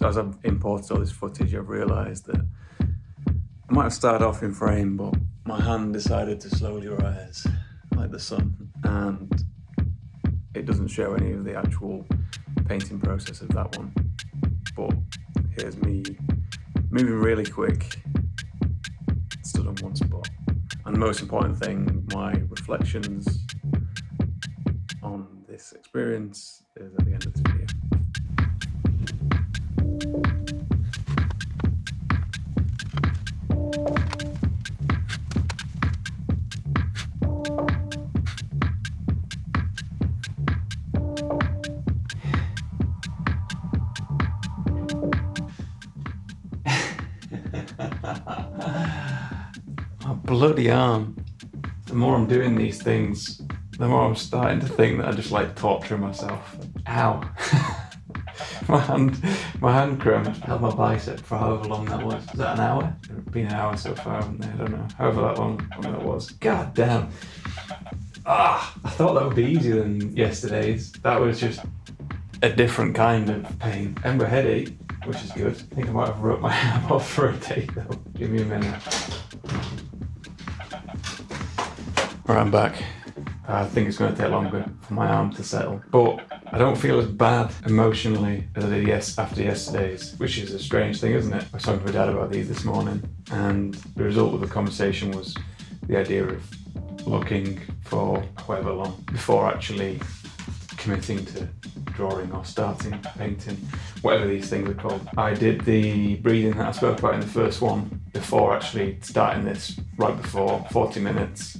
as I've imported all this footage, I've realised that I might have started off in frame, but my hand decided to slowly rise like the sun, and it doesn't show any of the actual painting process of that one. But here's me moving really quick, stood on one spot. And the most important thing, my reflections on this experience is at the end of this video. My bloody arm. The more I'm doing these things, the more I'm starting to think that I just like torturing myself. Ow. my hand cramped. Held my bicep for however long that was. Is that an hour? It's been an hour so far, haven't they? I don't know. However long that was. God damn. I thought that would be easier than yesterday's. That was just a different kind of pain. And a headache, which is good. I think I might have wrote my arm off for a day though. Give me a minute. Right, I'm back. I think it's going to take longer for my arm to settle. But I don't feel as bad emotionally as I did after yesterday's, which is a strange thing, isn't it? I was talking to my dad about these this morning, and the result of the conversation was the idea of looking for however long before actually committing to drawing or starting painting, whatever these things are called. I did the breathing that I spoke about in the first one before actually starting this, right before 40 minutes,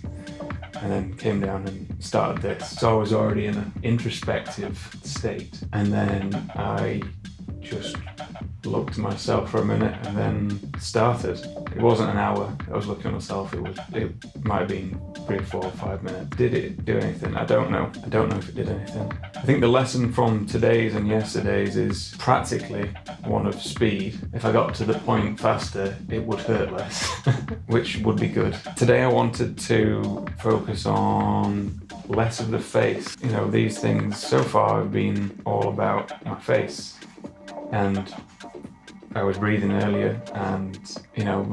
and then came down and started this. So I was already in an introspective state, and then I just looked at myself for a minute and then started. It wasn't an hour I was looking at myself, it might have been 3, 4, 5 minutes. Did it do anything? I don't know. I don't know if it did anything. I think the lesson from today's and yesterday's is practically one of speed. If I got to the point faster, it would hurt less, which would be good. Today I wanted to focus on less of the face. You know, these things so far have been all about my face. And I was breathing earlier, and you know,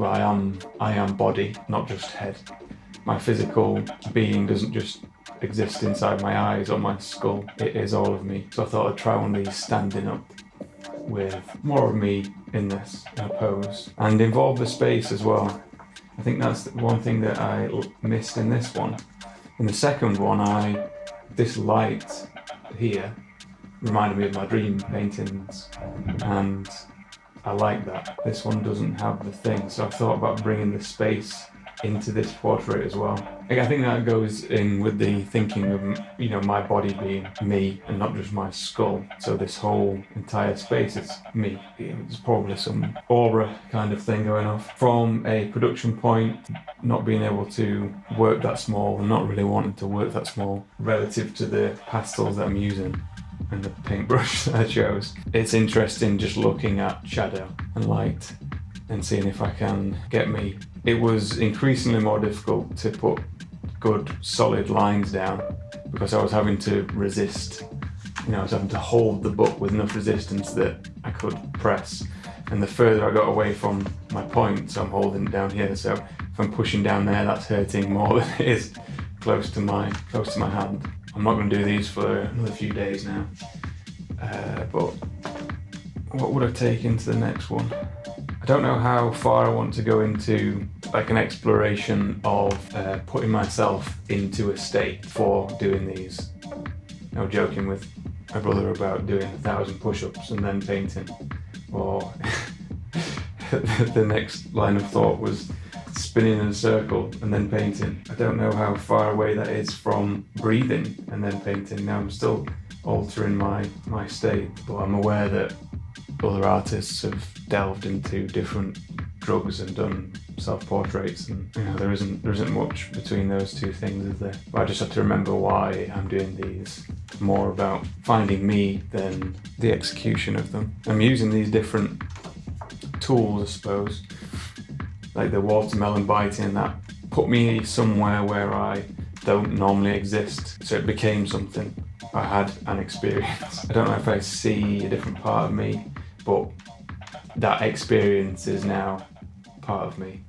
I am body, not just head. My physical being doesn't just exist inside my eyes or my skull, it is all of me. So I thought I'd try one of these standing up with more of me in this pose, and involve the space as well. I think that's one thing that I missed in this one. In the second one, this light here reminded me of my dream paintings, and I like that. This one doesn't have the thing, so I thought about bringing the space into this portrait as well. I think that goes in with the thinking of, you know, my body being me and not just my skull. So this whole entire space is me. There's probably some aura kind of thing going off. From a production point, not being able to work that small and not really wanting to work that small relative to the pastels that I'm using and the paintbrush that I chose. It's interesting just looking at shadow and light and seeing if I can get me. It was increasingly more difficult to put good solid lines down because I was having to resist. You know, I was having to hold the book with enough resistance that I could press. And the further I got away from my point, so I'm holding it down here, so if I'm pushing down there, that's hurting more than it is close to my hand. I'm not going to do these for another few days now. But what would I take into the next one? I don't know how far I want to go into like an exploration of putting myself into a state for doing these. I was joking with my brother about doing 1,000 push-ups and then painting, or the next line of thought was spinning in a circle and then painting. I don't know how far away that is from breathing and then painting. Now I'm still altering my state, but I'm aware that other artists have delved into different drugs and done self-portraits, and you know, there isn't much between those two things, is there? But I just have to remember why I'm doing these. More about finding me than the execution of them. I'm using these different tools, I suppose, like the watermelon biting, that put me somewhere where I don't normally exist, so it became something. I had an experience. I don't know if I see a different part of me, but that experience is now part of me.